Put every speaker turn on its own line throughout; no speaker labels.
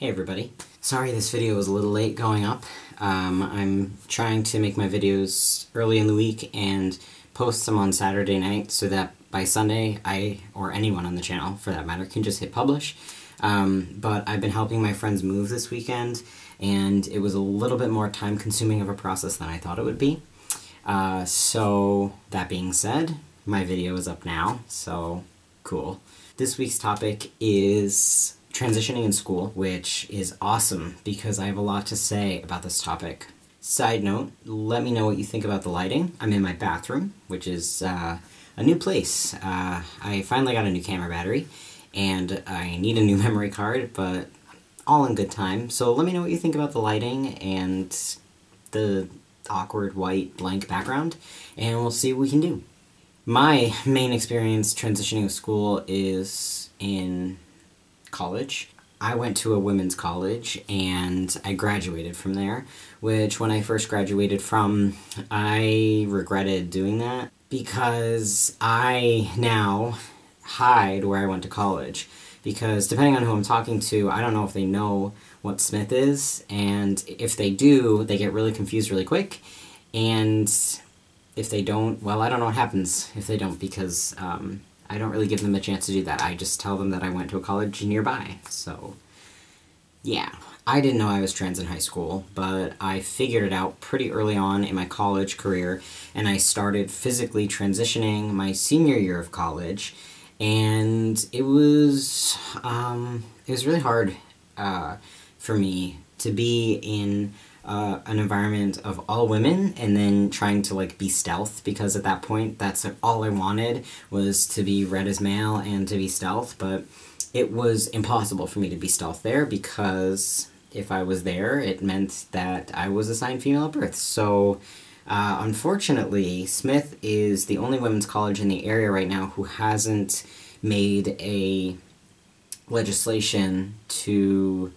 Hey everybody. Sorry this video was a little late going up. I'm trying to make my videos early in the week and post them on Saturday night so that by Sunday I, or anyone on the channel for that matter, can just hit publish. But I've been helping my friends move this weekend and it was a little bit more time consuming of a process than I thought it would be. So that being said, my video is up now, so cool. This week's topic is transitioning in school, which is awesome because I have a lot to say about this topic. Side note, let me know what you think about the lighting. I'm in my bathroom, which is a new place. I finally got a new camera battery, and I need a new memory card, but all in good time. So let me know what you think about the lighting and the awkward white blank background, and we'll see what we can do. My main experience transitioning to school is in college. I went to a women's college and I graduated from there, which when I first graduated from, I regretted doing that because I now hide where I went to college. Because depending on who I'm talking to, I don't know if they know what Smith is, and if they do, they get really confused really quick, and if they don't, well, I don't know what happens if they don't, because I don't really give them a chance to do that. I just tell them that I went to a college nearby, so yeah. I didn't know I was trans in high school, but I figured it out pretty early on in my college career, and I started physically transitioning my senior year of college, and it was really hard for me to be in an environment of all women and then trying to like be stealth, because at that point that's all I wanted was to be read as male and to be stealth, but it was impossible for me to be stealth there because if I was there it meant that I was assigned female at birth. So unfortunately Smith is the only women's college in the area right now who hasn't made a legislation to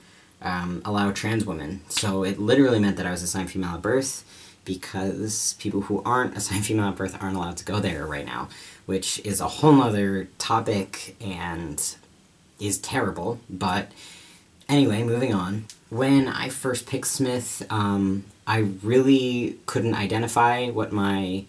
allow trans women. So it literally meant that I was assigned female at birth because people who aren't assigned female at birth aren't allowed to go there right now, which is a whole nother topic and is terrible. But anyway, moving on. When I first picked Smith, I really couldn't identify what my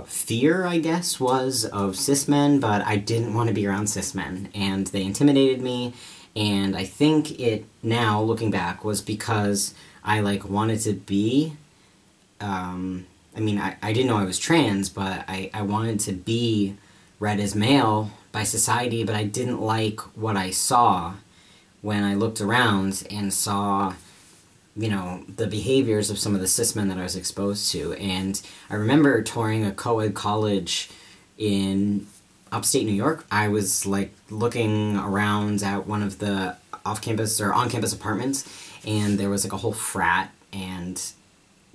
fear, I guess, was of cis men, but I didn't want to be around cis men, and they intimidated me. And I think it, now, looking back, was because I, like, wanted to be, I mean, I didn't know I was trans, but I wanted to be read as male by society, but I didn't like what I saw when I looked around and saw, you know, the behaviors of some of the cis men that I was exposed to. And I remember touring a co-ed college in upstate New York. I was like looking around at one of the off-campus or on-campus apartments, and there was like a whole frat, and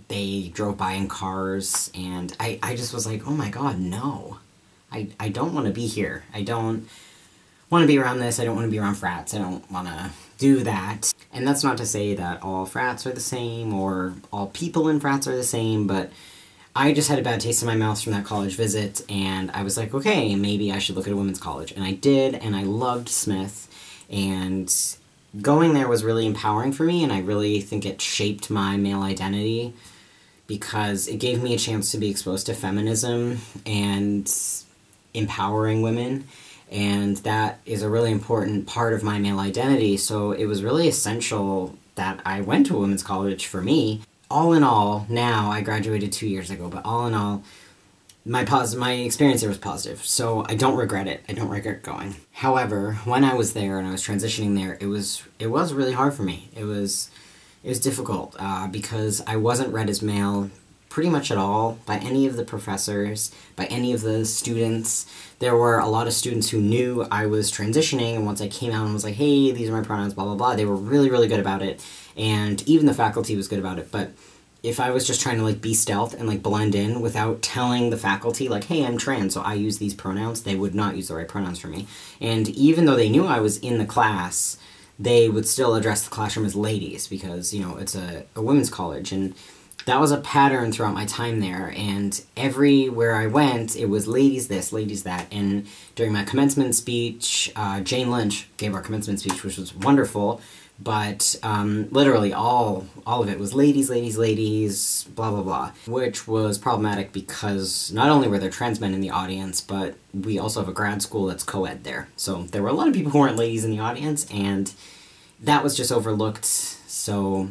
they drove by in cars, and I just was like, oh my god, no. I don't want to be here. I don't want to be around this. I don't want to be around frats. I don't want to do that. And that's not to say that all frats are the same or all people in frats are the same, but I just had a bad taste in my mouth from that college visit, and I was like, okay, maybe I should look at a women's college. And I did, and I loved Smith, and going there was really empowering for me, and I really think it shaped my male identity because it gave me a chance to be exposed to feminism and empowering women, and that is a really important part of my male identity, so it was really essential that I went to a women's college for me. All in all, now, I graduated 2 years ago, but all in all, my experience there was positive, so I don't regret it. I don't regret going. However, when I was there and I was transitioning there, it was really hard for me. It was difficult because I wasn't read as male pretty much at all by any of the professors, by any of the students. There were a lot of students who knew I was transitioning, and once I came out and was like, hey, these are my pronouns, blah, blah, blah, they were really, really good about it, and even the faculty was good about it. But if I was just trying to, like, be stealth and, like, blend in without telling the faculty, like, hey, I'm trans, so I use these pronouns, they would not use the right pronouns for me. And even though they knew I was in the class, they would still address the classroom as ladies because, you know, it's a women's college, and that was a pattern throughout my time there, and everywhere I went, it was ladies this, ladies that, and during my commencement speech, Jane Lynch gave our commencement speech, which was wonderful, but literally all of it was ladies, ladies, ladies, blah, blah, blah, which was problematic because not only were there trans men in the audience, but we also have a grad school that's co-ed there, so there were a lot of people who weren't ladies in the audience, and that was just overlooked, so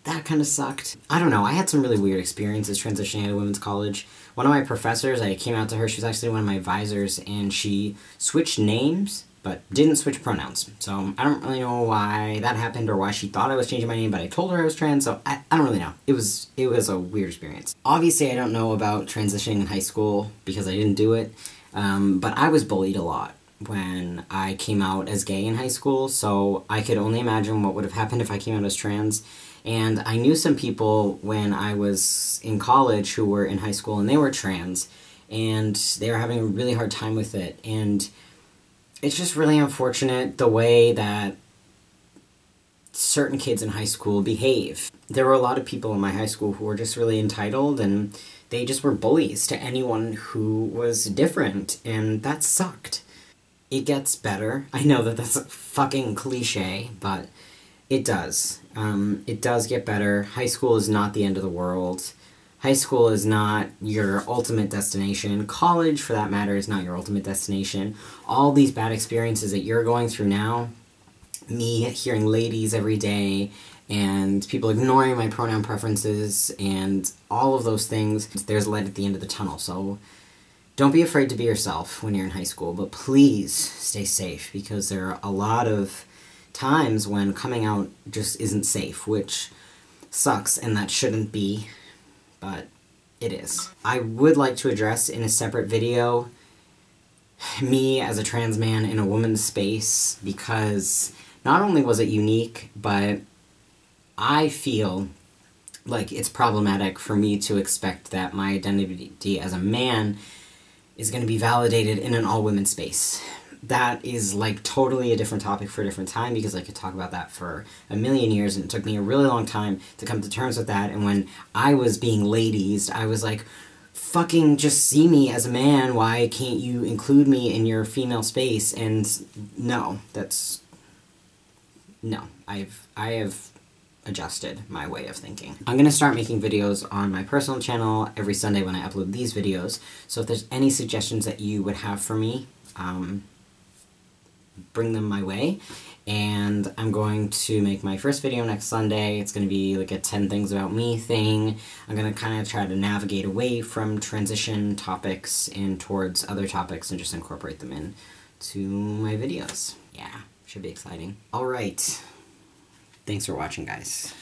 that kind of sucked. I don't know, I had some really weird experiences transitioning out of women's college. One of my professors, I came out to her, she was actually one of my advisors, and she switched names, but didn't switch pronouns. So I don't really know why that happened or why she thought I was changing my name, but I told her I was trans, so I don't really know. It was a weird experience. Obviously I don't know about transitioning in high school because I didn't do it, but I was bullied a lot when I came out as gay in high school, so I could only imagine what would have happened if I came out as trans. And I knew some people when I was in college who were in high school and they were trans, and they were having a really hard time with it, and it's just really unfortunate the way that certain kids in high school behave. There were a lot of people in my high school who were just really entitled, and they just were bullies to anyone who was different, and that sucked. It gets better. I know that that's a fucking cliche, but it does. It does get better. High school is not the end of the world. High school is not your ultimate destination. College, for that matter, is not your ultimate destination. All these bad experiences that you're going through now, me hearing ladies every day, and people ignoring my pronoun preferences, and all of those things, there's light at the end of the tunnel, so don't be afraid to be yourself when you're in high school, but please stay safe, because there are a lot of times when coming out just isn't safe, which sucks, and that shouldn't be, but it is. I would like to address in a separate video me as a trans man in a woman's space, because not only was it unique, but I feel like it's problematic for me to expect that my identity as a man is going to be validated in an all-women space. That is, like, totally a different topic for a different time, because I could talk about that for a million years, and it took me a really long time to come to terms with that, and when I was being ladies, I was like, fucking just see me as a man, why can't you include me in your female space? And no, no, I have adjusted my way of thinking. I'm gonna start making videos on my personal channel every Sunday when I upload these videos, so if there's any suggestions that you would have for me, bring them my way. And I'm going to make my first video next Sunday. It's going to be like a 10 things about me thing. I'm going to kind of try to navigate away from transition topics and towards other topics and just incorporate them in to my videos. Yeah, should be exciting. Alright, thanks for watching, guys.